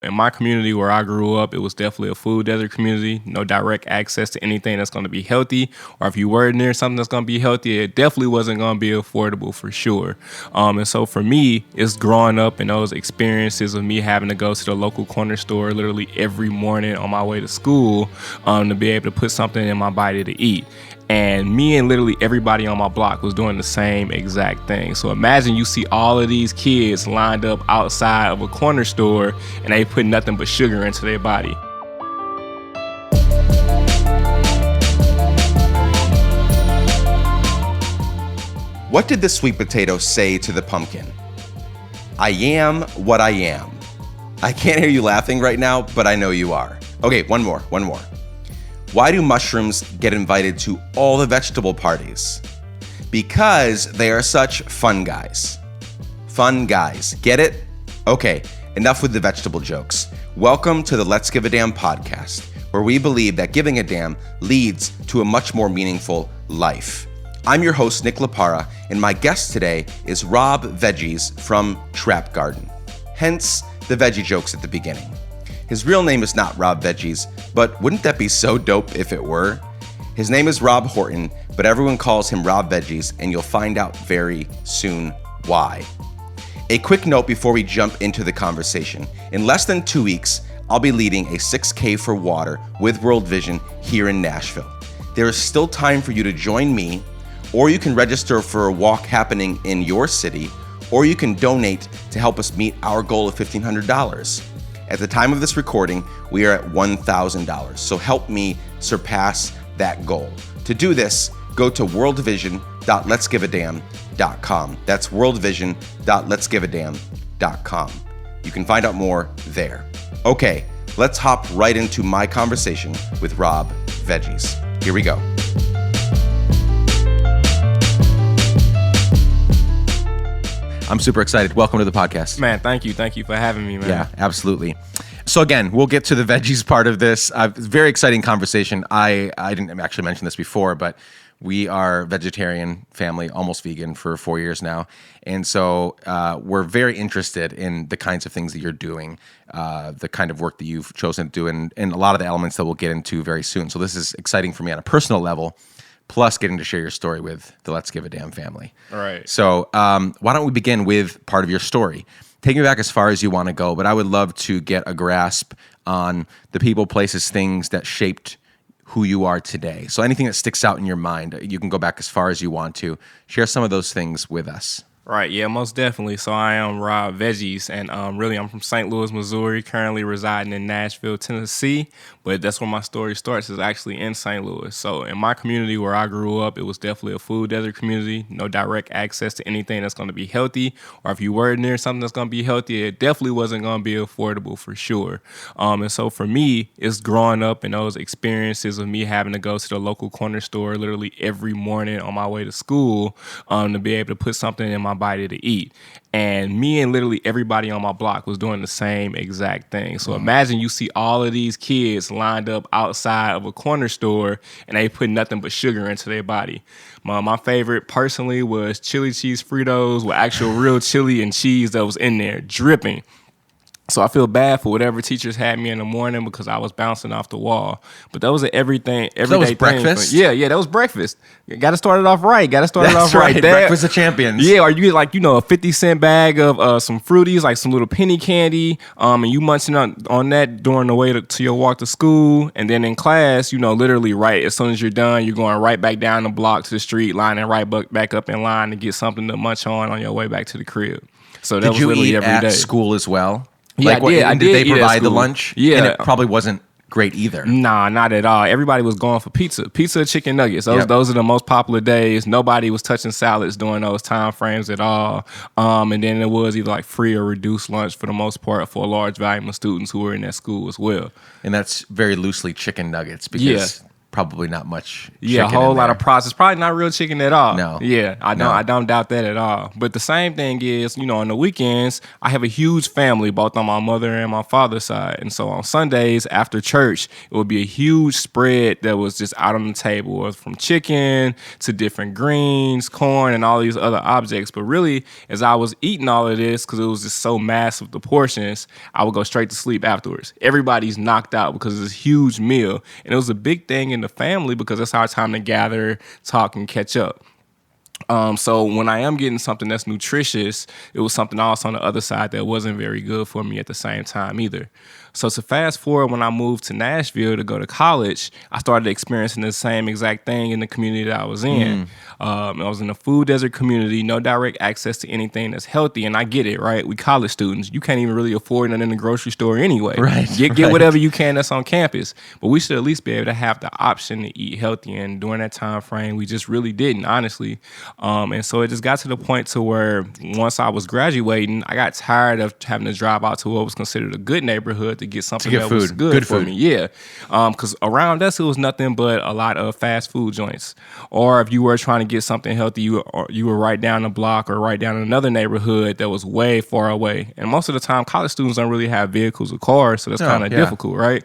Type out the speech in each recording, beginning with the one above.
in my community where I grew up, it was definitely a food desert community. No direct access to anything that's going to be healthy, or if you were near something that's going to be healthy, it definitely wasn't going to be affordable for sure. And so for me, it's growing up in those experiences of me having to go to the local corner store literally every morning on my way to school to be able to put something in my body to eat. And me and literally everybody on my block was doing the same exact thing. So imagine you see all of these kids lined up outside of a corner store and they put nothing but sugar into their body. What did the sweet potato say to the pumpkin? I am what I am. I can't hear you laughing right now, but I know you are. Okay, one more. Why do mushrooms get invited to all the vegetable parties? Because they are such fun guys. Fun guys. Get it? Okay, enough with the vegetable jokes. Welcome to the Let's Give a Damn podcast, where we believe that giving a damn leads to a much more meaningful life. I'm your host, Nick LaPara, and my guest today is Rob Veggies from Trap Garden. Hence, the veggie jokes at the beginning. His real name is not Rob Veggies, but wouldn't that be so dope if it were? His name is Rob Horton, but everyone calls him Rob Veggies, and you'll find out very soon why. A quick note before we jump into the conversation. In less than 2 weeks, I'll be leading a 6K for water with World Vision here in Nashville. There is still time for you to join me, or you can register for a walk happening in your city, or you can donate to help us meet our goal of $1,500. At the time of this recording, we are at $1,000, so help me surpass that goal. To do this, go to worldvision.letsgiveadamn.com. That's worldvision.letsgiveadamn.com. You can find out more there. Okay, let's hop right into my conversation with Rob Veggies. Here we go. I'm super excited. Welcome to the podcast. Man, thank you. Thank you for having me, man. Yeah, absolutely. So again, we'll get to the veggies part of this. Very exciting conversation. I didn't actually mention this before, but we are vegetarian family, almost vegan for 4 years now. And so we're very interested in the kinds of things that you're doing, the kind of work that you've chosen to do, and a lot of the elements that we'll get into very soon. So this is exciting for me on a personal level, plus getting to share your story with the Let's Give a Damn family. All right. So why don't we begin with part of your story? Take me back as far as you want to go, but I would love to get a grasp on the people, places, things that shaped who you are today. So anything that sticks out in your mind, you can go back as far as you want to. Share some of those things with us. Right, yeah, most definitely. So I am Rob Veggies, and really I'm from St. Louis, Missouri, currently residing in Nashville, Tennessee, but that's where my story starts, is actually in St. Louis. So in my community where I grew up, it was definitely a food desert community, no direct access to anything that's going to be healthy, or if you were near something that's going to be healthy, it definitely wasn't going to be affordable for sure. And so for me, it's growing up in those experiences of me having to go to the local corner store literally every morning on my way to school to be able to put something in my body to eat. And me and literally everybody on my block was doing the same exact thing. So imagine you see all of these kids lined up outside of a corner store and they put nothing but sugar into their body. My favorite personally was chili cheese Fritos with actual real chili and cheese that was in there dripping. So I feel bad for whatever teachers had me in the morning because I was bouncing off the wall. But that was an everyday that was breakfast? thing. Yeah, that was breakfast. Got to start it off right. That's right. Breakfast of champions. Yeah, or you get like, a 50-cent bag of some Fruities, like some little penny candy, and you munching on that during the way to your walk to school. And then in class, literally right as soon as you're done, you're going right back down the block to the street, lining right back up in line to get something to munch on your way back to the crib. So that was literally every day. Did you eat at school as well? Yeah, I did. Did they provide the lunch? Yeah. And it probably wasn't great either. Nah, not at all. Everybody was going for pizza, chicken nuggets. Those are the most popular days. Nobody was touching salads during those time frames at all. And then it was either like free or reduced lunch for the most part for a large volume of students who were in that school as well. And that's very loosely chicken nuggets because probably not much Yeah, a chicken whole in lot there. of processed. Probably not real chicken at all. No. Yeah, I don't. No. I don't doubt that at all. But the same thing is, on the weekends, I have a huge family, both on my mother and my father's side. And so on Sundays after church, it would be a huge spread that was just out on the table, it was from chicken to different greens, corn, and all these other objects. But really, as I was eating all of this, because it was just so massive, the portions, I would go straight to sleep afterwards. Everybody's knocked out because it's this huge meal, and it was a big thing in the family because it's our time to gather, talk, and catch up. So when I am getting something that's nutritious, it was something else on the other side that wasn't very good for me at the same time either. So to fast forward, when I moved to Nashville to go to college, I started experiencing the same exact thing in the community that I was in. I was in a food desert community, no direct access to anything that's healthy. And I get it, right? We college students. You can't even really afford nothing in the grocery store anyway. Right. Get whatever you can that's on campus. But we should at least be able to have the option to eat healthy. And during that time frame, we just really didn't, honestly. And so it just got to the point to where once I was graduating, I got tired of having to drive out to what was considered a good neighborhood to get something that was good for me. Yeah. Because around us, it was nothing but a lot of fast food joints. Or if you were trying to get something healthy, you were right down the block or right down another neighborhood that was way far away. And most of the time, college students don't really have vehicles or cars, so that's kind of difficult, right?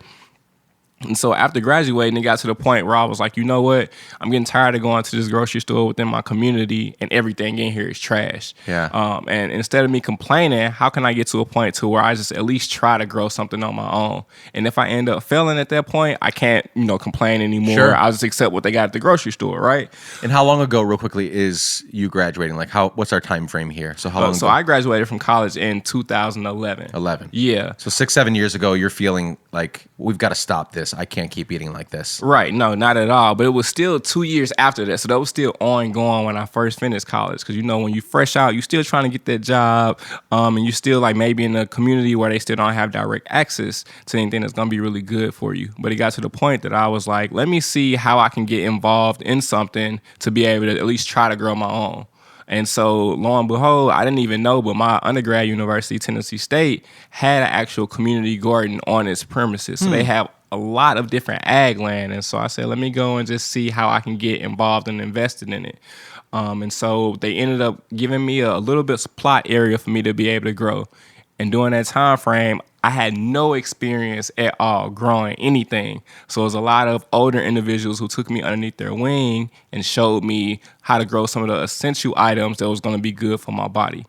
And so after graduating, it got to the point where I was like, you know what? I'm getting tired of going to this grocery store within my community and everything in here is trash. Yeah. And instead of me complaining, how can I get to a point to where I just at least try to grow something on my own? And if I end up failing at that point, I can't, complain anymore. Sure. I'll just accept what they got at the grocery store, right? And how long ago, real quickly, is you graduating? Like, what's our time frame here? So how long So ago? I graduated from college in 2011. 11. Yeah. So 6-7 years ago, you're feeling like, we've got to stop this. I can't keep eating like this. Right. No, not at all. But it was still 2 years after that. So that was still ongoing when I first finished college. Because, when you fresh out, you still trying to get that job. And you still like maybe in a community where they still don't have direct access to anything that's going to be really good for you. But it got to the point that I was like, let me see how I can get involved in something to be able to at least try to grow my own. And so, lo and behold, I didn't even know, but my undergrad university, Tennessee State, had an actual community garden on its premises. So they have a lot of different ag land. And so I said, let me go and just see how I can get involved and invested in it. And so they ended up giving me a little bit of plot area for me to be able to grow. And during that time frame, I had no experience at all growing anything. So it was a lot of older individuals who took me underneath their wing and showed me how to grow some of the essential items that was going to be good for my body.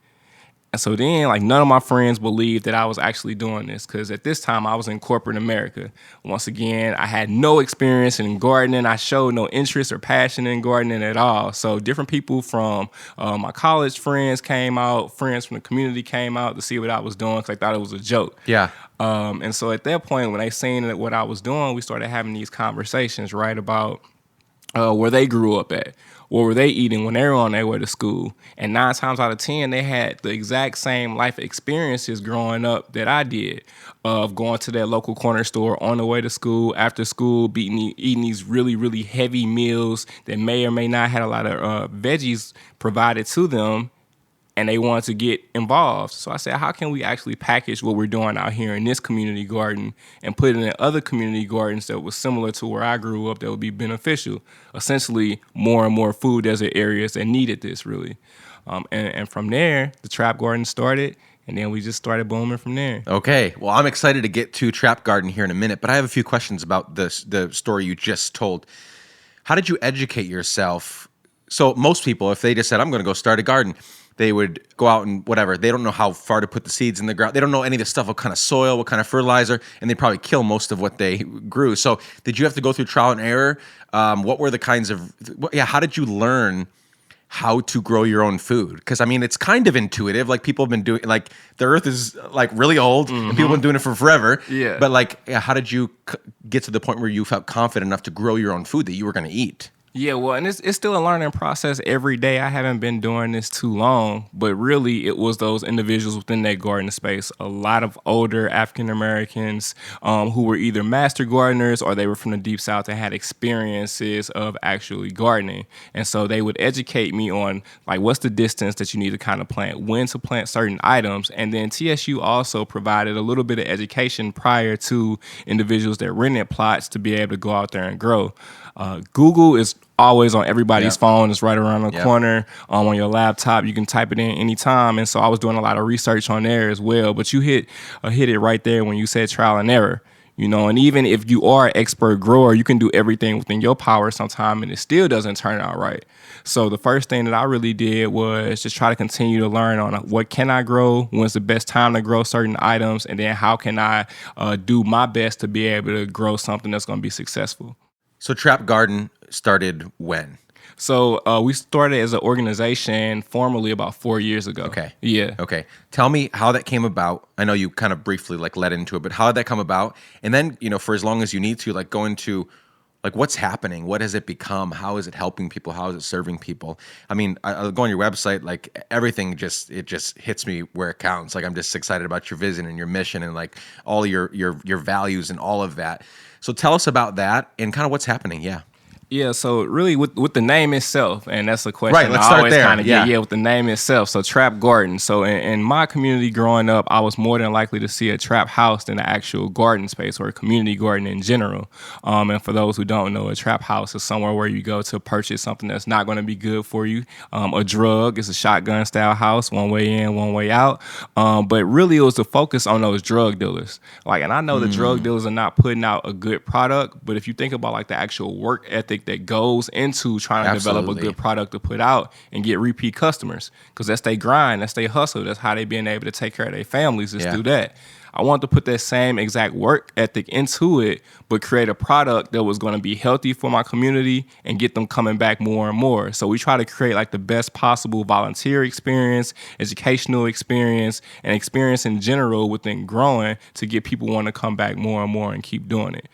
And so then, none of my friends believed that I was actually doing this because at this time, I was in corporate America. Once again, I had no experience in gardening. I showed no interest or passion in gardening at all. So different people from my college friends came out, friends from the community came out to see what I was doing because they thought it was a joke. Yeah. And so at that point, when they seen that what I was doing, we started having these conversations, right, about where they grew up at. What were they eating when they were on their way to school? And 9 times out of 10, they had the exact same life experiences growing up that I did, of going to that local corner store on the way to school, after school, eating these really, really heavy meals that may or may not had a lot of veggies provided to them. And they wanted to get involved. So I said, how can we actually package what we're doing out here in this community garden and put it in other community gardens that was similar to where I grew up that would be beneficial? Essentially, more and more food desert areas that needed this, really. And from there, the trap garden started, and then we just started booming from there. Okay. Well, I'm excited to get to Trap Garden here in a minute, but I have a few questions about the story you just told. How did you educate yourself? So most people, if they just said, I'm going to go start a garden, they would go out and whatever. They don't know how far to put the seeds in the ground. They don't know any of the stuff, what kind of soil, what kind of fertilizer, and they probably kill most of what they grew. So did you have to go through trial and error? What were the kinds of, how did you learn how to grow your own food? Because, it's kind of intuitive. Like, people have been doing, the earth is, really old, and people have been doing it for forever. Yeah. But, how did you get to the point where you felt confident enough to grow your own food that you were going to eat? Yeah, well, and it's still a learning process every day. I haven't been doing this too long, but really it was those individuals within that garden space. A lot of older African Americans who were either master gardeners or they were from the deep south and had experiences of actually gardening. And so they would educate me on like what's the distance that you need to kind of plant, when to plant certain items. And then TSU also provided a little bit of education prior to individuals that rented plots to be able to go out there and grow. Google is always on everybody's Yep. phone. It's right around the Yep. corner on your laptop. You can type it in anytime. And so I was doing a lot of research on there as well. But you hit it right there when you said trial and error. You know, and even if you are an expert grower, you can do everything within your power sometime and it still doesn't turn out right. So the first thing that I really did was just try to continue to learn on what can I grow, when's the best time to grow certain items, and then how can I do my best to be able to grow something that's going to be successful. So Trap Garden started when? So we started as an organization formally about 4 years ago. Okay. Yeah. Okay. Tell me how that came about. I know you kind of briefly like led into it, but how did that come about? And then, for as long as you need to, like go into like what's happening, what has it become, how is it helping people, how is it serving people? I mean, I'll go on your website, like everything just hits me where it counts. Like I'm just excited about your vision and your mission and like all your values and all of that. So tell us about that and kind of what's happening. Yeah. Yeah, so really with the name itself, and that's the question Right, let's I start always there. kind of Yeah. get, with the name itself. So Trap Garden. So in my community growing up, I was more than likely to see a trap house than an actual garden space or a community garden in general. And for those who don't know, a trap house is somewhere where you go to purchase something that's not going to be good for you. A drug is a shotgun style house, one way in, one way out. But really it was to focus on those drug dealers. Like, and I know the drug dealers are not putting out a good product, but if you think about like the actual work ethic that goes into trying to develop a Absolutely. good product to put out and get repeat customers, because that's their grind, that's their hustle, that's how they being able to take care of their families is Yeah. through that. I wanted to put that same exact work ethic into it, but create a product that was going to be healthy for my community and get them coming back more and more. So we try to create like the best possible volunteer experience, educational experience, and experience in general within growing to get people want to come back more and more and keep doing it.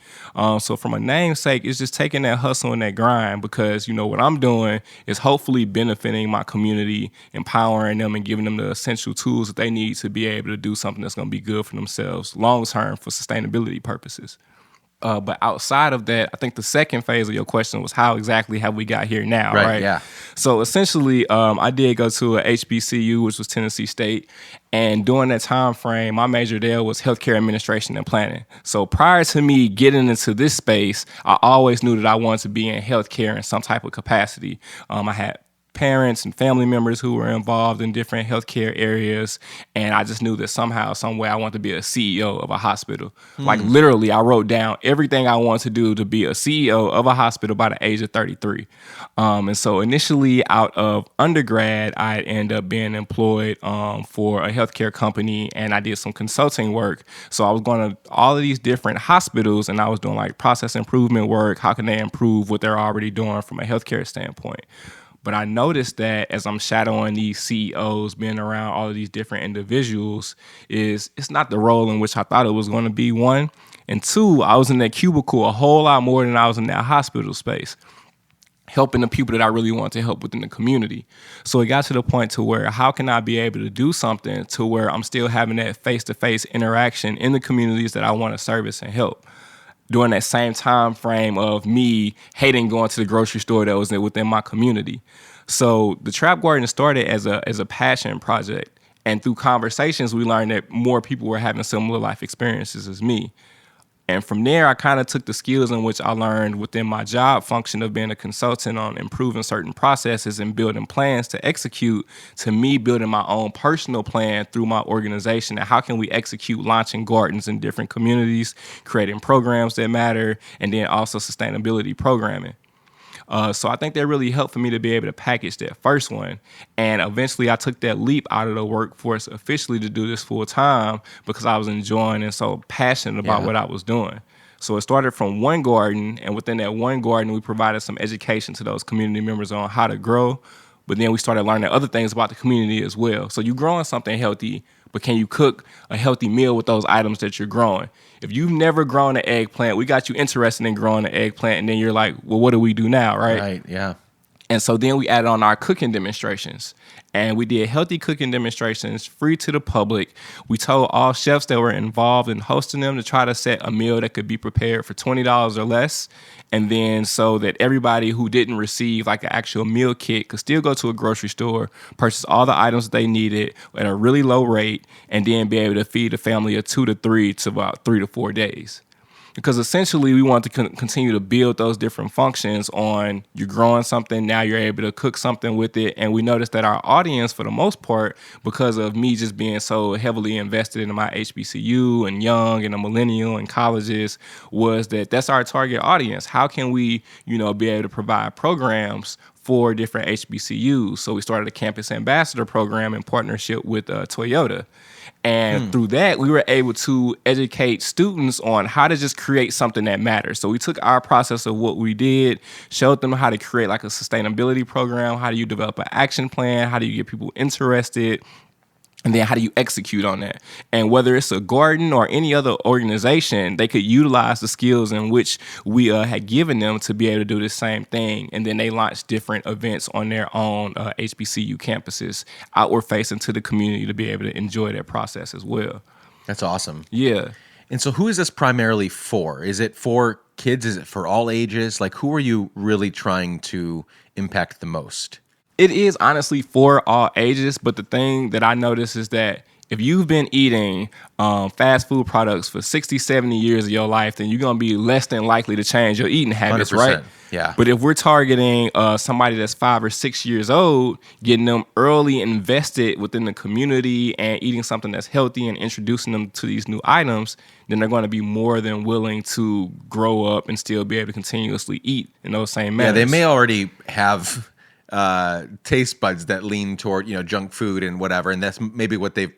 So from a namesake, it's just taking that hustle and that grind because, what I'm doing is hopefully benefiting my community, empowering them and giving them the essential tools that they need to be able to do something that's going to be good for themselves long term for sustainability purposes. But outside of that, I think the second phase of your question was how exactly have we got here now, right? Yeah. So essentially, I did go to a HBCU, which was Tennessee State, and during that time frame, my major there was healthcare administration and planning. So prior to me getting into this space, I always knew that I wanted to be in healthcare in some type of capacity. I had parents and family members who were involved in different healthcare areas. And I just knew that somehow, some way I wanted to be a CEO of a hospital. Like literally, I wrote down everything I wanted to do to be a CEO of a hospital by the age of 33. And so initially out of undergrad, I ended up being employed for a healthcare company and I did some consulting work. So I was going to all of these different hospitals and I was doing like process improvement work. How can they improve what they're already doing from a healthcare standpoint? But I noticed that as I'm shadowing these CEOs, being around all of these different individuals, it's not the role in which I thought it was going to be, one. And two, I was in that cubicle a whole lot more than I was in that hospital space, helping the people that I really want to help within the community. So it got to the point to where how can I be able to do something to where I'm still having that face-to-face interaction in the communities that I want to service and help, during that same time frame of me hating going to the grocery store that was within my community. So the Trap Garden started as a passion project. And through conversations, we learned that more people were having similar life experiences as me. And from there, I kind of took the skills in which I learned within my job function of being a consultant on improving certain processes and building plans to execute, to me building my own personal plan through my organization. And how can we execute launching gardens in different communities, creating programs that matter, and then also sustainability programming. So I think that really helped for me to be able to package that first one. And eventually I took that leap out of the workforce officially to do this full time because I was enjoying and so passionate about what I was doing. So it started from one garden, and within that one garden, we provided some education to those community members on how to grow. But then we started learning other things about the community as well. So you're growing something healthy, but can you cook a healthy meal with those items that you're growing? If you've never grown an eggplant, we got you interested in growing an eggplant, and then you're like, well, what do we do now, right? Right, yeah. And so then we added on our cooking demonstrations. And we did healthy cooking demonstrations free to the public. We told all chefs that were involved in hosting them to try to set a meal that could be prepared for $20 or less. And then so that everybody who didn't receive like an actual meal kit could still go to a grocery store, purchase all the items that they needed at a really low rate, and then be able to feed a family of 2 to about 3 to 4 days. Because essentially we want to continue to build those different functions on you're growing something, now you're able to cook something with it. And we noticed that our audience, for the most part, because of me just being so heavily invested in my HBCU and young and a millennial and colleges, was that that's our target audience. How can we, be able to provide programs for different HBCUs? So we started a campus ambassador program in partnership with Toyota. And through that, we were able to educate students on how to just create something that matters. So we took our process of what we did, showed them how to create like a sustainability program. How do you develop an action plan? How do you get people interested? And then how do you execute on that? And whether it's a garden or any other organization, they could utilize the skills in which we had given them to be able to do the same thing. And then they launched different events on their own HBCU campuses, outward facing to the community, to be able to enjoy that process as well. That's awesome. Yeah. And so who is this primarily for? Is it for kids? Is it for all ages? Like, who are you really trying to impact the most? It is honestly for all ages, but the thing that I notice is that if you've been eating fast food products for 60, 70 years of your life, then you're going to be less than likely to change your eating habits, 100%, right? yeah. But if we're targeting somebody that's 5 or 6 years old, getting them early invested within the community and eating something that's healthy and introducing them to these new items, then they're going to be more than willing to grow up and still be able to continuously eat in those same manners. Yeah, they may already have taste buds that lean toward junk food and whatever, and that's maybe what they've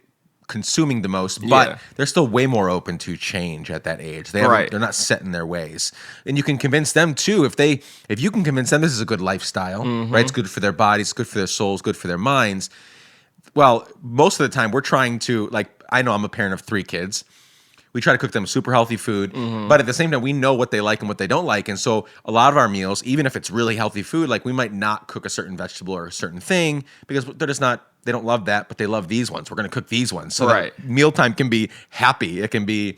consuming the most, but they're still way more open to change at that age. They're not set in their ways, and you can convince them too. If you can convince them this is a good lifestyle, right? It's good for their bodies, good for their souls, good for their minds. Well, most of the time we're trying to, like, I know I'm a parent of 3 kids. We try to cook them super healthy food, but at the same time, we know what they like and what they don't like. And so a lot of our meals, even if it's really healthy food, like we might not cook a certain vegetable or a certain thing because they're just not, they don't love that, but they love these ones. We're going to cook these ones. So that mealtime can be happy. It can be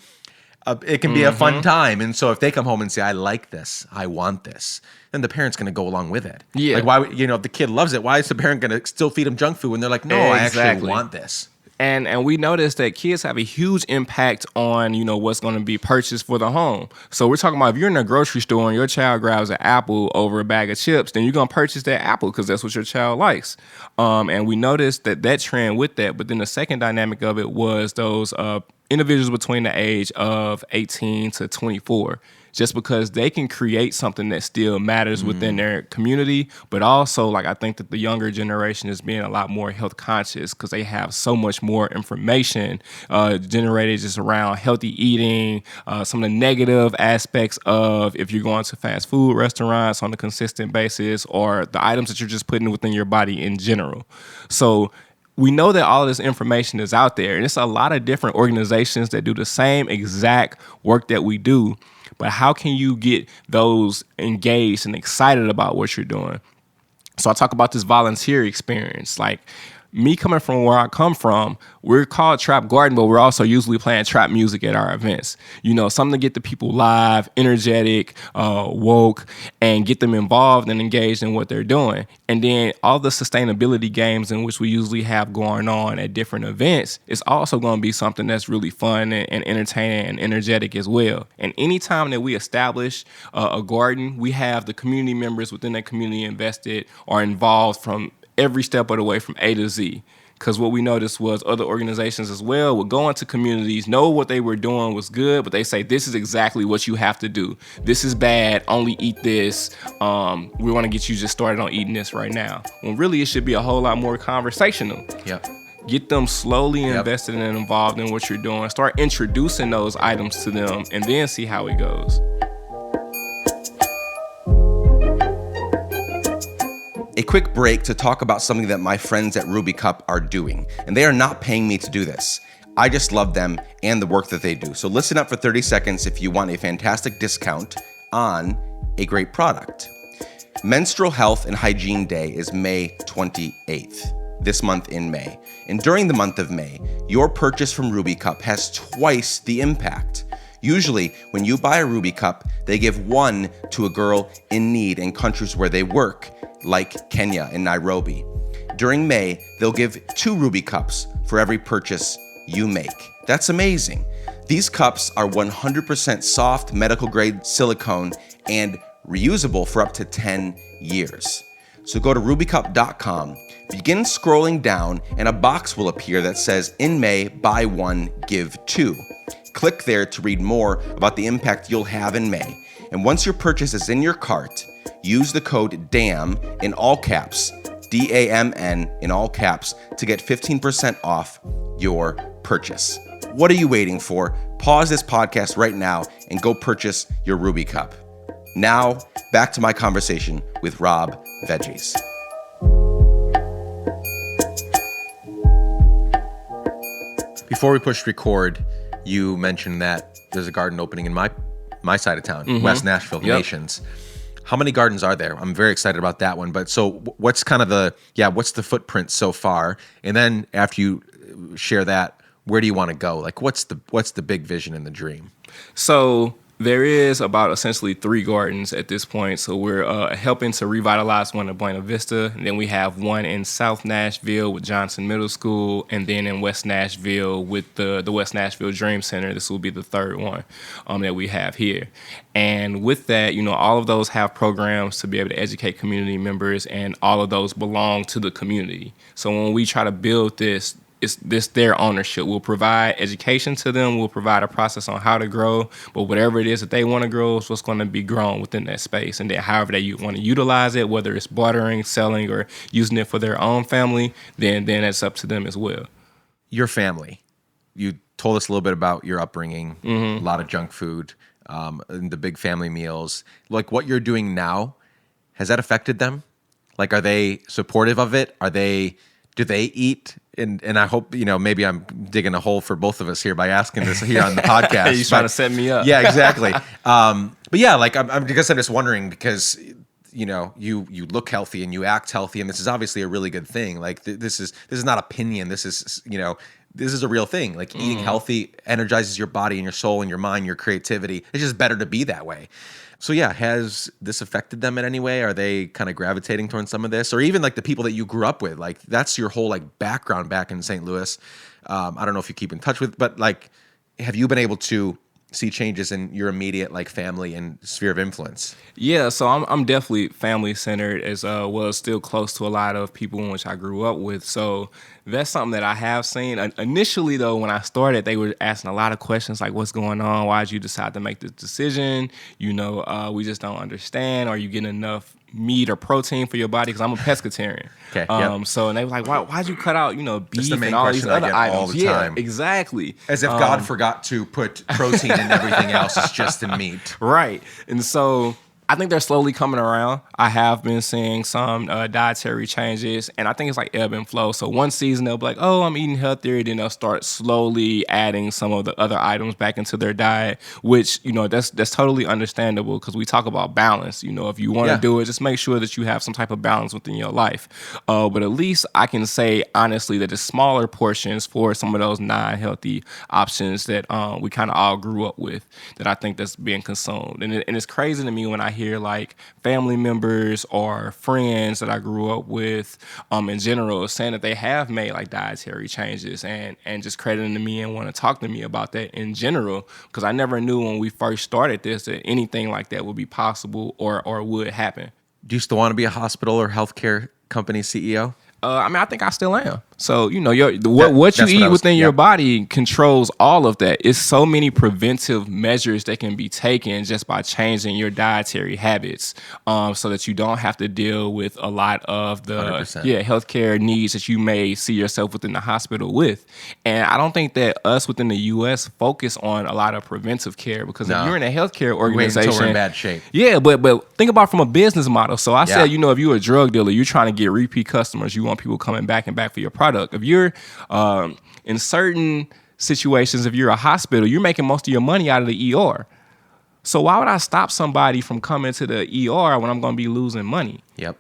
a fun time. And so if they come home and say, I like this, I want this, then the parent's going to go along with it. Yeah. Like, why, if the kid loves it, why is the parent going to still feed them junk food when they're like, no, I actually want this? And we noticed that kids have a huge impact on, what's going to be purchased for the home. So we're talking about if you're in a grocery store and your child grabs an apple over a bag of chips, then you're going to purchase that apple because that's what your child likes. And we noticed that trend with that. But then the second dynamic of it was those individuals between the age of 18 to 24. Just because they can create something that still matters within their community, but also, like, I think that the younger generation is being a lot more health conscious because they have so much more information generated just around healthy eating, some of the negative aspects of if you're going to fast food restaurants on a consistent basis, or the items that you're just putting within your body in general. So we know that all of this information is out there, and it's a lot of different organizations that do the same exact work that we do. But how can you get those engaged and excited about what you're doing? So I talk about this volunteer experience. Like, me coming from where I come from, we're called Trap Garden, but we're also usually playing trap music at our events. Something to get the people live, energetic, woke, and get them involved and engaged in what they're doing. And then all the sustainability games in which we usually have going on at different events, it's also going to be something that's really fun and entertaining and energetic as well. And anytime that we establish a garden, we have the community members within that community invested or involved from every step of the way from A to Z. Because what we noticed was other organizations as well would go into communities, know what they were doing was good, but they say, this is exactly what you have to do. This is bad, only eat this. We want to get you just started on eating this right now. When really it should be a whole lot more conversational. Yep. Get them slowly invested and involved in what you're doing. Start introducing those items to them and then see how it goes. A quick break to talk about something that my friends at Ruby Cup are doing. And they are not paying me to do this. I just love them and the work that they do. So listen up for 30 seconds if you want a fantastic discount on a great product. Menstrual Health and Hygiene Day is May 28th, this month in May. And during the month of May, your purchase from Ruby Cup has twice the impact. Usually, when you buy a Ruby Cup, they give one to a girl in need in countries where they work, like Kenya and Nairobi. During May, they'll give 2 Ruby Cups for every purchase you make. That's amazing. These cups are 100% soft medical grade silicone and reusable for up to 10 years. So go to rubycup.com, begin scrolling down, and a box will appear that says, in May, buy 1, give 2. Click there to read more about the impact you'll have in May. And once your purchase is in your cart, use the code DAMN in all caps, DAMN in all caps, to get 15% off your purchase. What are you waiting for? Pause this podcast right now and go purchase your Ruby Cup. Now, back to my conversation with Rob Veggies. Before we pushed record, you mentioned that there's a garden opening in my side of town, West Nashville, Nations. How many gardens are there? I'm very excited about that one. But so what's kind of what's the footprint so far? And then after you share that, where do you want to go? Like, what's the big vision and the dream? So there is about essentially 3 gardens at this point. So we're helping to revitalize one in Buena Vista. And then we have one in South Nashville with Johnson Middle School. And then in West Nashville with the West Nashville Dream Center. This will be the 3rd one that we have here. And with that, all of those have programs to be able to educate community members. And all of those belong to the community. So when we try to build this, it's this their ownership. We'll provide education to them. We'll provide a process on how to grow. But whatever it is that they want to grow is what's going to be grown within that space. And then however they want to utilize it, whether it's bartering, selling, or using it for their own family, then it's up to them as well. Your family. You told us a little bit about your upbringing, a lot of junk food, and the big family meals. Like what you're doing now, has that affected them? Like, are they supportive of it? Do they eat? And I hope, maybe I'm digging a hole for both of us here by asking this here on the podcast. You're trying to set me up. Yeah, exactly. But yeah, like I guess I'm just wondering because, you look healthy and you act healthy, and this is obviously a really good thing. Like this is not opinion. This is, this is a real thing. Like eating healthy energizes your body and your soul and your mind, your creativity. It's just better to be that way. So yeah, has this affected them in any way? Are they kind of gravitating towards some of this? Or even like the people that you grew up with, like that's your whole like background back in St. Louis. I don't know if you keep in touch with, but like, have you been able to see changes in your immediate like family and sphere of influence? Yeah, so I'm definitely family centered as well as still close to a lot of people in which I grew up with. So that's something that I have seen. Initially, though, when I started, they were asking a lot of questions like, what's going on? Why did you decide to make this decision? We just don't understand. Are you getting enough meat or protein for your body? Because I'm a pescatarian. Okay. Yep. So and they were like, why'd you cut out, beef the main and all these question I other get items? all the time. Exactly. As if God forgot to put protein in everything else. It's just in meat. Right. And so I think they're slowly coming around. I have been seeing some dietary changes, and I think it's like ebb and flow. So one season they'll be like, oh, I'm eating healthier. Then they'll start slowly adding some of the other items back into their diet, which, that's totally understandable because we talk about balance. If you want to do it, just make sure that you have some type of balance within your life. But at least I can say, honestly, that it's smaller portions for some of those non-healthy options that we kind of all grew up with that I think that's being consumed. And it's crazy to me when I hear like family members or friends that I grew up with in general saying that they have made like dietary changes and just crediting to me and want to talk to me about that in general, because I never knew when we first started this that anything like that would be possible or would happen. Do you still want to be a hospital or healthcare company CEO? I think I still am. So That- what you that's what I eat was- within your yep. body controls all of that. It's so many preventive measures that can be taken just by changing your dietary habits, so that you don't have to deal with a lot of the 100%. healthcare needs that you may see yourself within the hospital with. And I don't think that us within the U.S. focus on a lot of preventive care, because if No. you're in a healthcare Wait organization, until we're in bad shape. yeah, but think about from a business model. So I Yeah. said, if you're a drug dealer, you're trying to get repeat customers. You want people coming back and back for your product. If you're in certain situations, if you're a hospital, you're making most of your money out of the ER. So why would I stop somebody from coming to the ER when I'm going to be losing money? Yep.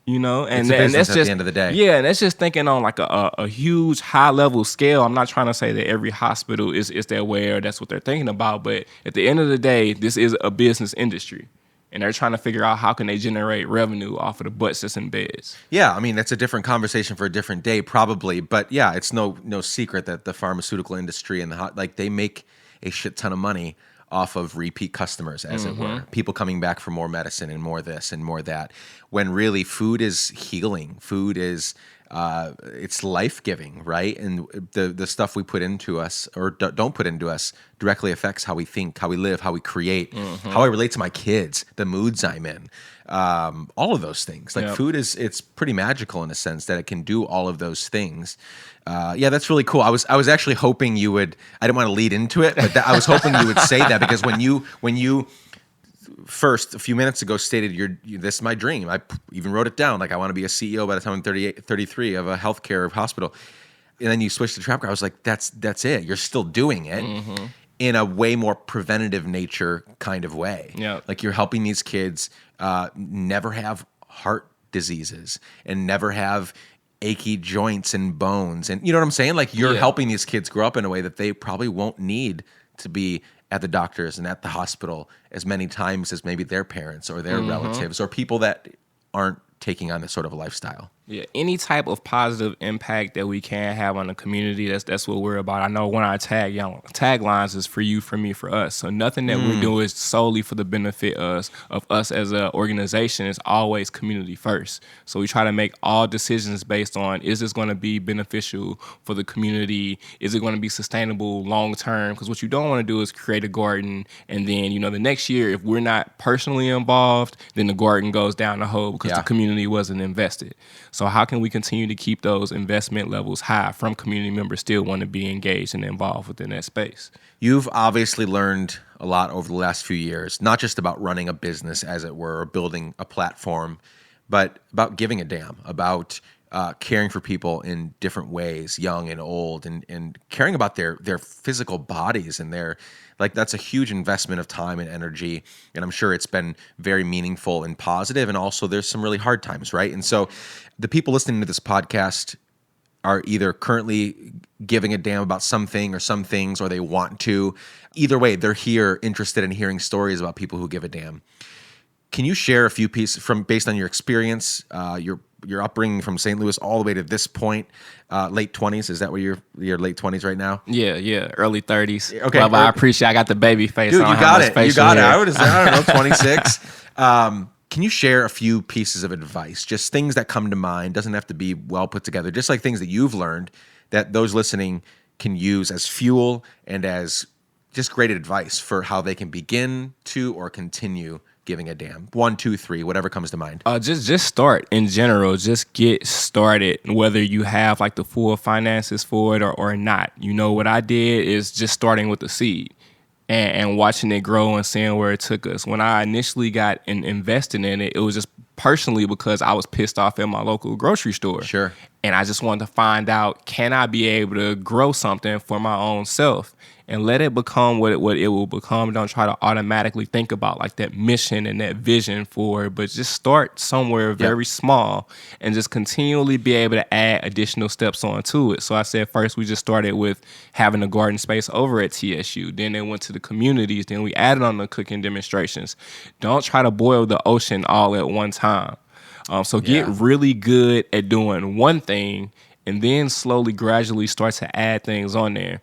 And It's a and business that's at just the end of the day. Yeah, and that's just thinking on like a huge high level scale. I'm not trying to say that every hospital is that way or that's what they're thinking about, but at the end of the day, this is a business industry, and they're trying to figure out how can they generate revenue off of the butts that's in beds. Yeah, I mean, that's a different conversation for a different day, probably. But yeah, it's no secret that the pharmaceutical industry and they make a shit ton of money off of repeat customers, as it were. People coming back for more medicine and more this and more that. When really food is healing, food is it's life giving, right? And the stuff we put into us or don't put into us directly affects how we think, how we live, how we create, how I relate to my kids, the moods I'm in, all of those things. Like Yep. food it's pretty magical in a sense that it can do all of those things. Yeah, that's really cool. I was actually hoping you would. I didn't want to lead into it, but I was hoping you would say that because when you first a few minutes ago stated this is my dream. I even wrote it down. Like I want to be a CEO by the time I'm 38, 33 of a healthcare hospital. And then you switched to Trap Car. I was like, that's it. You're still doing it in a way more preventative nature kind of way. Yeah. Like you're helping these kids never have heart diseases and never have achy joints and bones. And you know what I'm saying? Like you're Yeah. helping these kids grow up in a way that they probably won't need to be at the doctors and at the hospital as many times as maybe their parents or their relatives or people that aren't taking on this sort of a lifestyle. Yeah, any type of positive impact that we can have on the community, that's what we're about. I know one of our taglines is for you, for me, for us. So nothing that we do is solely for the benefit of us as an organization. It's always community first. So we try to make all decisions based on, is this going to be beneficial for the community? Is it going to be sustainable long term? Because what you don't want to do is create a garden and then, the next year, if we're not personally involved, then the garden goes down the hole because the community wasn't invested. So how can we continue to keep those investment levels high from community members still want to be engaged and involved within that space? You've obviously learned a lot over the last few years, not just about running a business, as it were, or building a platform, but about giving a damn, about caring for people in different ways, young and old, and caring about their physical bodies and that's a huge investment of time and energy. And I'm sure it's been very meaningful and positive. And also there's some really hard times, right? And so the people listening to this podcast are either currently giving a damn about something or some things, or they want to. Either way, they're here interested in hearing stories about people who give a damn. Can you share a few pieces based on your experience, your upbringing from St. Louis all the way to this point, late 20s? Is that what you're late 20s right now? Yeah, early 30s. Okay. Well, I appreciate I got the baby face. Dude, I don't you have got much it. You facial got it. hair. I would have said, I don't know, 26. Can you share a few pieces of advice? Just things that come to mind. Doesn't have to be well put together. Just like things that you've learned that those listening can use as fuel and as just great advice for how they can begin to or continue giving a damn. 1, 2, 3, whatever comes to mind. Just start in general. Just get started, whether you have like the full finances for it or not. What I did is just starting with the seed and watching it grow and seeing where it took us. When I initially got invested in it, it was just personally because I was pissed off at my local grocery store. Sure. And I just wanted to find out, can I be able to grow something for my own self and let it become what it will become? Don't try to automatically think about like that mission and that vision for it, but just start somewhere very small and just continually be able to add additional steps onto it. So I said first we just started with having a garden space over at TSU. Then they went to the communities. Then we added on the cooking demonstrations. Don't try to boil the ocean all at one time. So get really good at doing one thing and then slowly, gradually start to add things on there.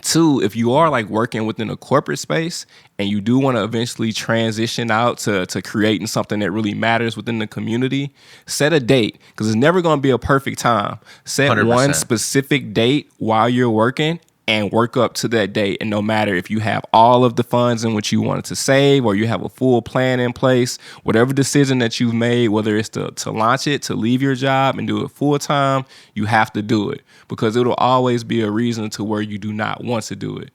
Two, if you are like working within a corporate space and you do want to eventually transition out to creating something that really matters within the community, set a date because it's never going to be a perfect time. Set one 100%. specific date while you're working and work up to that date. And no matter if you have all of the funds in which you wanted to save or you have a full plan in place, whatever decision that you've made, whether it's to launch it, to leave your job and do it full time, you have to do it because it'll always be a reason to where you do not want to do it.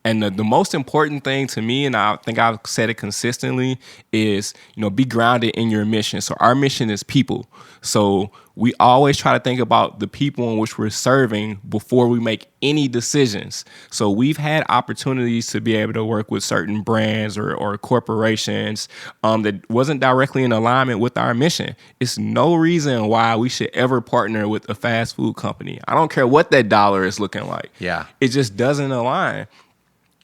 And the most important thing to me, and I think I've said it consistently, is, be grounded in your mission. So our mission is people. So we always try to think about the people in which we're serving before we make any decisions. So we've had opportunities to be able to work with certain brands or corporations that wasn't directly in alignment with our mission. It's no reason why we should ever partner with a fast food company. I don't care what that dollar is looking like. Yeah. It just doesn't align.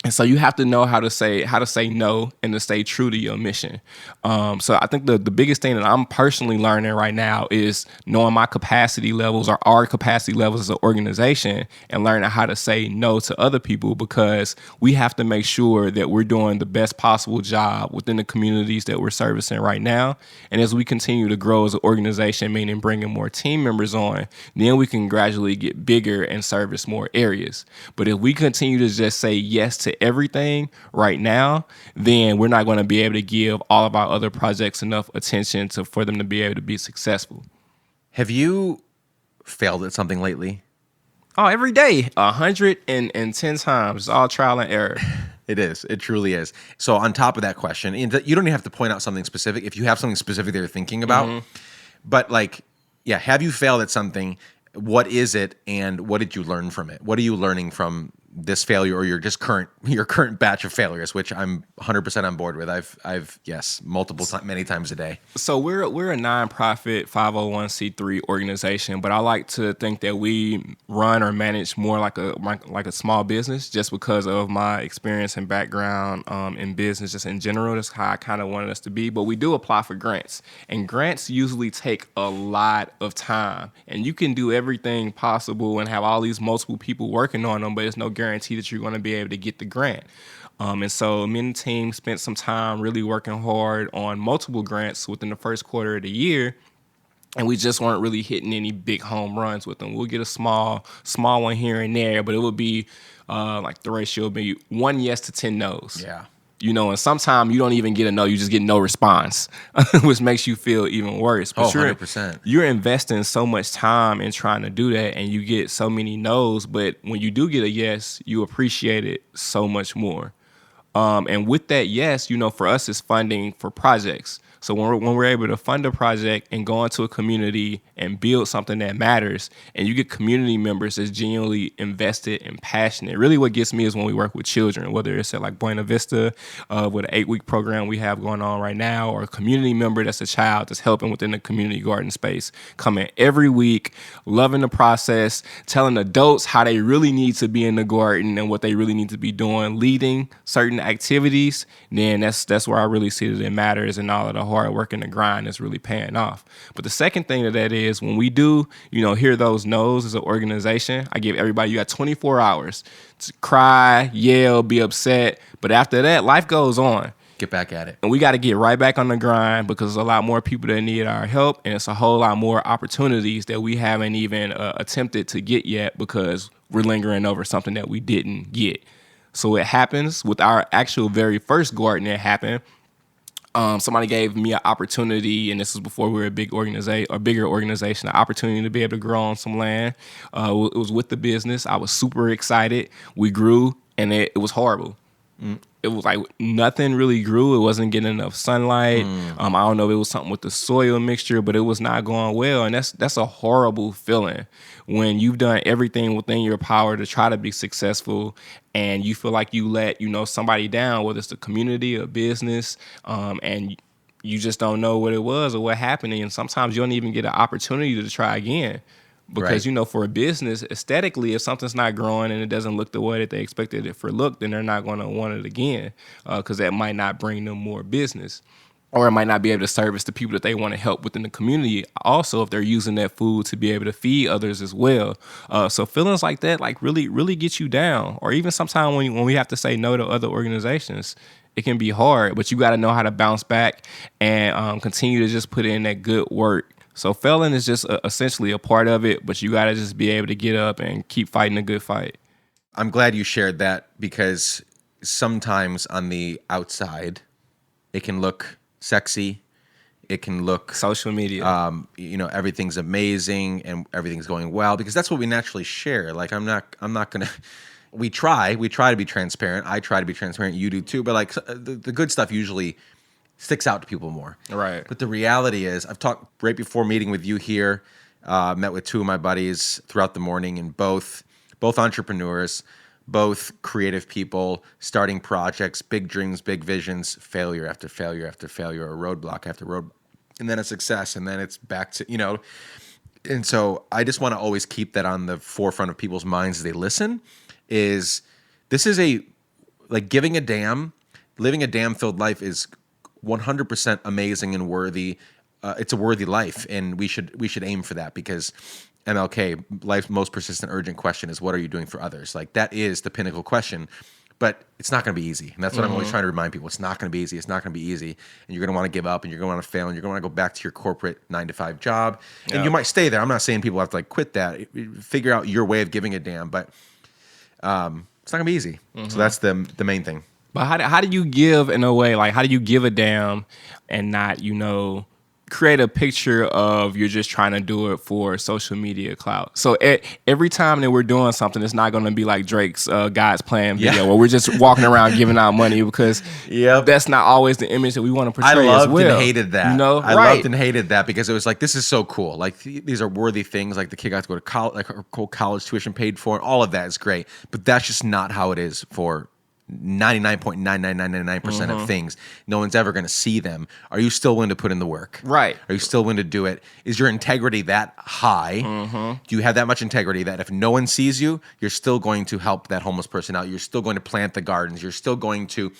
And so you have to know how to say no and to stay true to your mission. So I think the biggest thing that I'm personally learning right now is knowing my capacity levels or our capacity levels as an organization and learning how to say no to other people because we have to make sure that we're doing the best possible job within the communities that we're servicing right now. And as we continue to grow as an organization, meaning bringing more team members on, then we can gradually get bigger and service more areas. But if we continue to just say yes to everything right now, then we're not going to be able to give all of our other projects enough attention for them to be able to be successful. Have you failed at something lately? Oh, every day, 110 times. It's all trial and error. It is. It truly is. So on top of that question, and you don't even have to point out something specific if you have something specific that you're thinking about. But have you failed at something? What is it, and what did you learn from it? What are you learning from this failure or your current batch of failures, which I'm 100% on board with? I've many times a day. So we're a nonprofit 501c3 organization, but I like to think that we run or manage more like a small business, just because of my experience and background in business, just in general. That's how I kind of wanted us to be. But we do apply for grants, and grants usually take a lot of time, and you can do everything possible and have all these multiple people working on them, but it's no guarantee that you're going to be able to get the grant. And so me and the team spent some time really working hard on multiple grants within the first quarter of the year. And we just weren't really hitting any big home runs with them. We'll get a small one here and there, but it would be like the ratio would be 1 yes to 10 no's. Yeah. And sometimes you don't even get a no, you just get no response, which makes you feel even worse. But 100%. You're investing so much time in trying to do that, and you get so many no's. But when you do get a yes, you appreciate it so much more. And with that, yes, for us, it's funding for projects. So when we're able to fund a project and go into a community and build something that matters, and you get community members that's genuinely invested and passionate. Really what gets me is when we work with children, whether it's at like Buena Vista with an 8-week program we have going on right now, or a community member that's a child that's helping within the community garden space, coming every week, loving the process, telling adults how they really need to be in the garden and what they really need to be doing, leading certain activities. Then that's where I really see that it matters, and all of the hard work and the grind is really paying off. But the second thing that is when we do, hear those no's as an organization, I give everybody, you got 24 hours to cry, yell, be upset. But after that, life goes on. Get back at it. And we got to get right back on the grind because there's a lot more people that need our help. And it's a whole lot more opportunities that we haven't even attempted to get yet because we're lingering over something that we didn't get. So it happens with our actual very first garden that happened. Somebody gave me an opportunity, and this was before we were a bigger organization, an opportunity to be able to grow on some land. It was with the business. I was super excited. We grew, and it was horrible. It was like nothing really grew. It wasn't getting enough sunlight. I don't know if it was something with the soil mixture, but it was not going well. And that's a horrible feeling when you've done everything within your power to try to be successful, and you feel like you let somebody down, whether it's the community or business, and you just don't know what it was or what happened. And sometimes you don't even get an opportunity to try again. Because, Right. For a business, aesthetically, if something's not growing and it doesn't look the way that they expected it to look, then they're not going to want it again because that might not bring them more business. or it might not be able to service the people that they want to help within the community. Also, if they're using that food to be able to feed others as well. So feelings like that, like really get you down. Or even sometimes when we have to say no to other organizations, it can be hard. But you got to know how to bounce back and continue to just put in that good work. So failing is just essentially a part of it, but you got to just be able to get up and keep fighting a good fight. I'm glad you shared that, because sometimes on the outside, it can look sexy. It can look Social media. Everything's amazing and everything's going well, because that's what we naturally share. Like I'm not gonna. We try to be transparent. I try to be transparent. You do too. But like the good stuff usually sticks out to people more. Right. But the reality is, I've talked right before meeting with you here. Met with two of my buddies throughout the morning, and both entrepreneurs, both creative people, starting projects, big dreams, big visions, failure after failure after failure, a roadblock after road, and then a success, and then it's back to. And so I just want to always keep that on the forefront of people's minds as they listen. This is like giving a damn, living a damn-filled life is 100% amazing and worthy. It's a worthy life, and we should aim for that, because MLK, life's most persistent, urgent question is, what are you doing for others? Like, that is the pinnacle question, but it's not going to be easy. And that's what I'm always trying to remind people. It's not going to be easy. It's not going to be easy. And you're going to want to give up, and you're going to want to fail, and you're going to want to go back to your corporate 9-to-5 job. And you might stay there. I'm not saying people have to like quit that. Figure out your way of giving a damn, but it's not going to be easy. So that's the main thing. But how do you give in a way, like how do you give a damn and not, create a picture of you're just trying to do it for social media clout? So every time that we're doing something, it's not going to be like Drake's God's Plan video where we're just walking around giving out money, because that's not always the image that we want to portray. I loved as well. and hated that. I loved and hated that, because it was like, this is so cool. Like these are worthy things. Like the kid got to go to college, like her whole college tuition paid for, and all of that is great. But that's just not how it is for 99.99999% of things. No one's ever going to see them. Are you still willing to put in the work? Right. Are you still willing to do it? Is your integrity that high? Do you have that much integrity that if no one sees you, you're still going to help that homeless person out? You're still going to plant the gardens. You're still going to,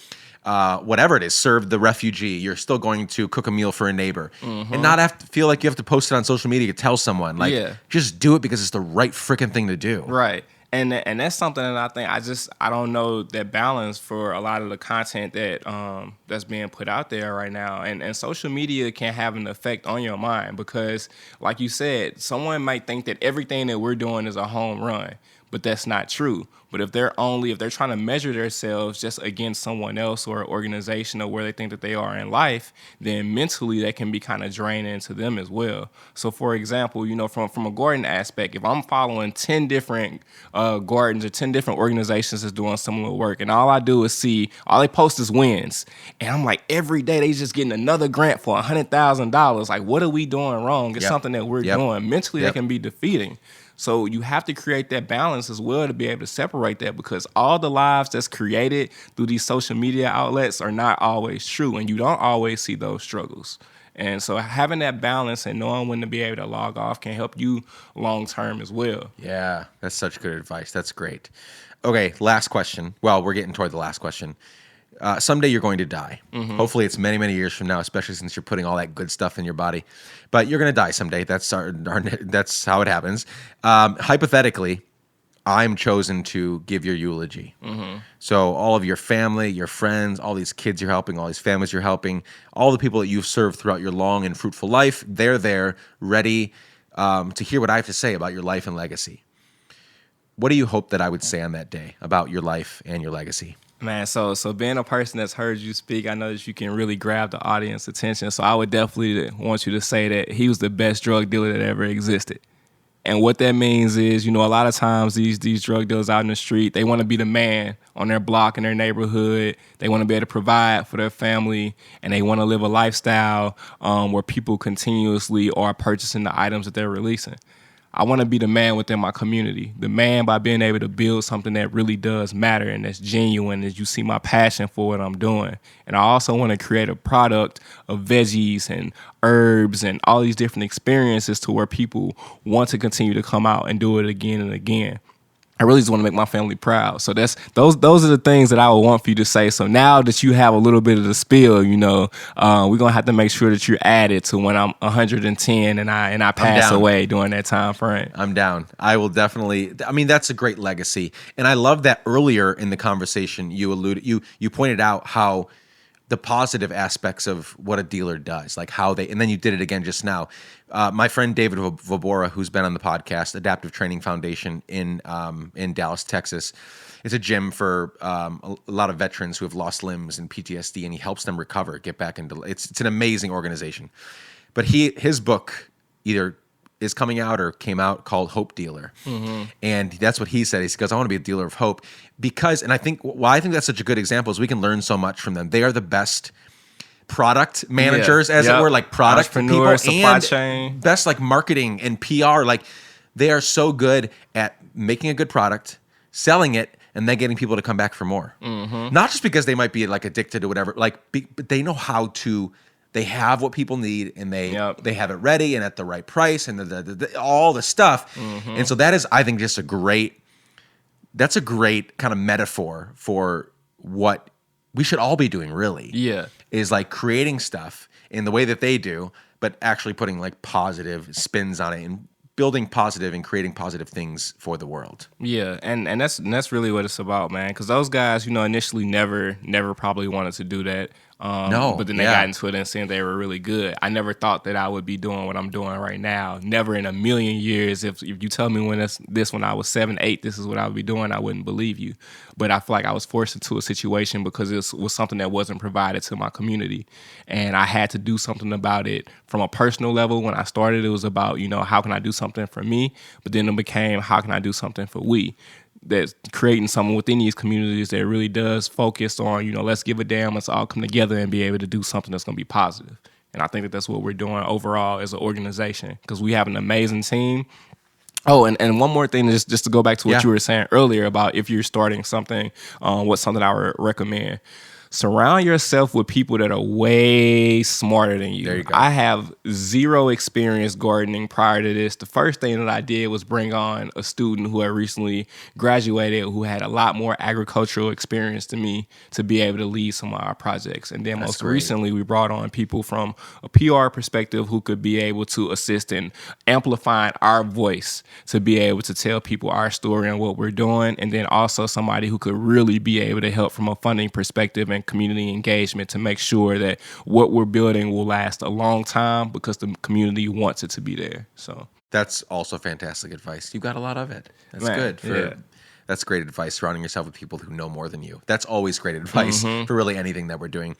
whatever it is, serve the refugee. You're still going to cook a meal for a neighbor, and not have to feel like you have to post it on social media to tell someone. Like, just do it because it's the right freaking thing to do. Right. And that's something that I think I don't know that balance for a lot of the content that that's being put out there right now. And social media can have an effect on your mind, because like you said, someone might think that everything that we're doing is a home run, but that's not true. But if they're trying to measure themselves just against someone else or an organization or where they think that they are in life, then mentally that can be kind of draining to them as well. So for example, from a garden aspect, if I'm following 10 different gardens or 10 different organizations that's doing similar work, and all I do is see, all they post is wins, and I'm like, every day they just getting another grant for $100,000. Like, what are we doing wrong? It's something that we're doing. Mentally, that can be defeating. So you have to create that balance as well to be able to separate that, because all the lives that's created through these social media outlets are not always true, and you don't always see those struggles. And so having that balance and knowing when to be able to log off can help you long term as well. Yeah, that's such good advice. That's great. Okay, last question. Well, we're getting toward the last question. Someday you're going to die. Hopefully it's many, many years from now, especially since you're putting all that good stuff in your body. But you're going to die someday. That's that's how it happens. Hypothetically, I'm chosen to give your eulogy. So all of your family, your friends, all these kids you're helping, all these families you're helping, all the people that you've served throughout your long and fruitful life, they're there ready to hear what I have to say about your life and legacy. What do you hope that I would say on that day about your life and your legacy? Man, so being a person that's heard you speak, I know that you can really grab the audience attention. So I would definitely want you to say that he was the best drug dealer that ever existed. And what that means is, a lot of times these drug dealers out in the street, they want to be the man on their block in their neighborhood. They want to be able to provide for their family, and they want to live a lifestyle where people continuously are purchasing the items that they're releasing. I want to be the man within my community, the man by being able to build something that really does matter and that's genuine, as you see my passion for what I'm doing. And I also want to create a product of veggies and herbs and all these different experiences to where people want to continue to come out and do it again and again. I really just want to make my family proud. So those are the things that I would want for you to say. So now that you have a little bit of the spill, we're gonna have to make sure that you're added to when I'm 110 and I pass away during that time frame. I'm down. I will definitely. I mean, that's a great legacy, and I love that earlier in the conversation you pointed out how the positive aspects of what a dealer does, like how they, and then you did it again just now. My friend David Vobora, who's been on the podcast, Adaptive Training Foundation in Dallas, Texas, it's a gym for a lot of veterans who have lost limbs and PTSD, and he helps them recover, get back into. It's an amazing organization, but his book either is coming out or came out called Hope Dealer. And that's what he said. He goes, I want to be a dealer of hope because, and I think why I think that's such a good example is we can learn so much from them. They are the best product managers, as it were, like product people, supply and chain. best like marketing and PR. Like they are so good at making a good product, selling it, and then getting people to come back for more. Not just because they might be like addicted or whatever, but they know how to. They have what people need, and they have it ready and at the right price, and all the stuff. And so that is, I think, just a great kind of metaphor for what we should all be doing. Really, is like creating stuff in the way that they do, but actually putting like positive spins on it and building positive and creating positive things for the world. Yeah, and that's really what it's about, man. Because those guys, initially never probably wanted to do that. No, but then they got into it and saying they were really good. I never thought that I would be doing what I'm doing right now. Never in a million years. If you tell me when I was 7, 8, this is what I would be doing, I wouldn't believe you. But I feel like I was forced into a situation because it was something that wasn't provided to my community, and I had to do something about it from a personal level. When I started, it was about how can I do something for me, but then it became how can I do something for we. That's creating something within these communities that really does focus on, let's give a damn, let's all come together and be able to do something that's going to be positive. And I think that that's what we're doing overall as an organization because we have an amazing team. Oh, and one more thing, just to go back to what you were saying earlier about if you're starting something, what's something I would recommend. Surround yourself with people that are way smarter than you. There you go. I have zero experience gardening prior to this. The first thing that I did was bring on a student who had recently graduated who had a lot more agricultural experience than me to be able to lead some of our projects. And then most recently, we brought on people from a PR perspective who could be able to assist in amplifying our voice to be able to tell people our story and what we're doing. And then also somebody who could really be able to help from a funding perspective and community engagement to make sure that what we're building will last a long time because the community wants it to be there. So that's also fantastic advice. You got a lot of it. That's good. That's great advice, surrounding yourself with people who know more than you. That's always great advice for really anything that we're doing.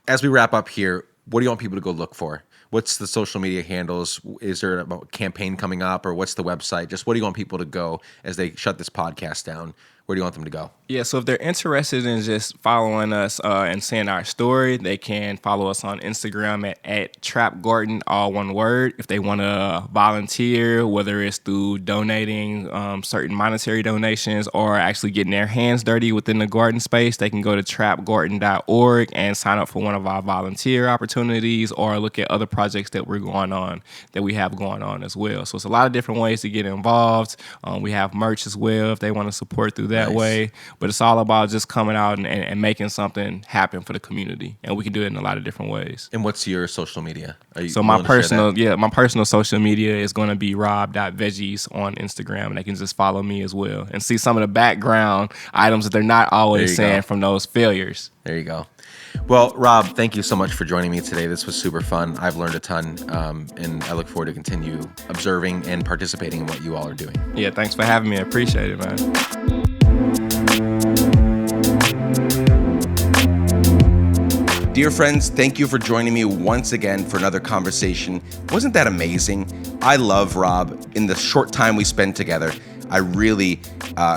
As we wrap up here, what do you want people to go look for? What's the social media handles? Is there a campaign coming up, or what's the website? Just what do you want people to go as they shut this podcast down? Where do you want them to go? Yeah, so if they're interested in just following us and seeing our story, they can follow us on Instagram at Trap Garden, all one word. If they want to volunteer, whether it's through donating certain monetary donations or actually getting their hands dirty within the garden space, they can go to trapgarden.org and sign up for one of our volunteer opportunities or look at other projects that we have going on as well. So it's a lot of different ways to get involved. We have merch as well if they want to support through that way. But it's all about just coming out and making something happen for the community. And we can do it in a lot of different ways. And what's your social media? My personal social media is going to be rob.veggies on Instagram. And they can just follow me as well and see some of the background items that they're not always saying from those failures. There you go. Well, Rob, thank you so much for joining me today. This was super fun. I've learned a ton, and I look forward to continue observing and participating in what you all are doing. Yeah, thanks for having me. I appreciate it, man. Dear friends, thank you for joining me once again for another conversation. Wasn't that amazing? I love Rob. In the short time we spent together, I really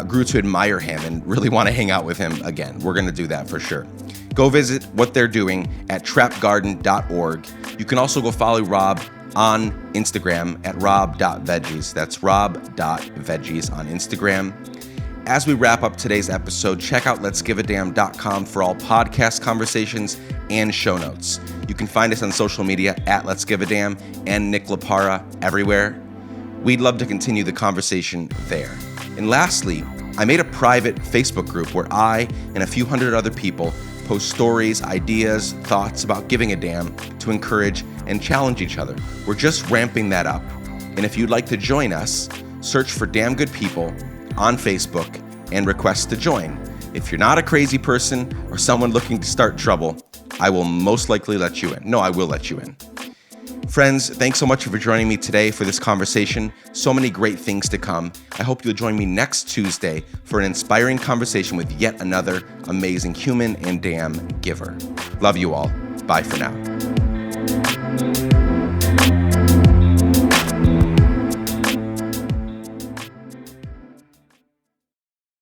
grew to admire him and really want to hang out with him again. We're going to do that for sure. Go visit what they're doing at trapgarden.org. You can also go follow Rob on Instagram at rob.veggies. That's rob.veggies on Instagram. As we wrap up today's episode, check out letsgiveadamn.com for all podcast conversations and show notes. You can find us on social media at Let's Give a Damn and Nick LaPara everywhere. We'd love to continue the conversation there. And lastly, I made a private Facebook group where I and a few hundred other people post stories, ideas, thoughts about giving a damn to encourage and challenge each other. We're just ramping that up. And if you'd like to join us, search for Damn Good People on Facebook and request to join. If you're not a crazy person or someone looking to start trouble, I will most likely let you in. No, I will let you in. Friends, thanks so much for joining me today for this conversation. So many great things to come. I hope you'll join me next Tuesday for an inspiring conversation with yet another amazing human and damn giver. Love you all. Bye for now.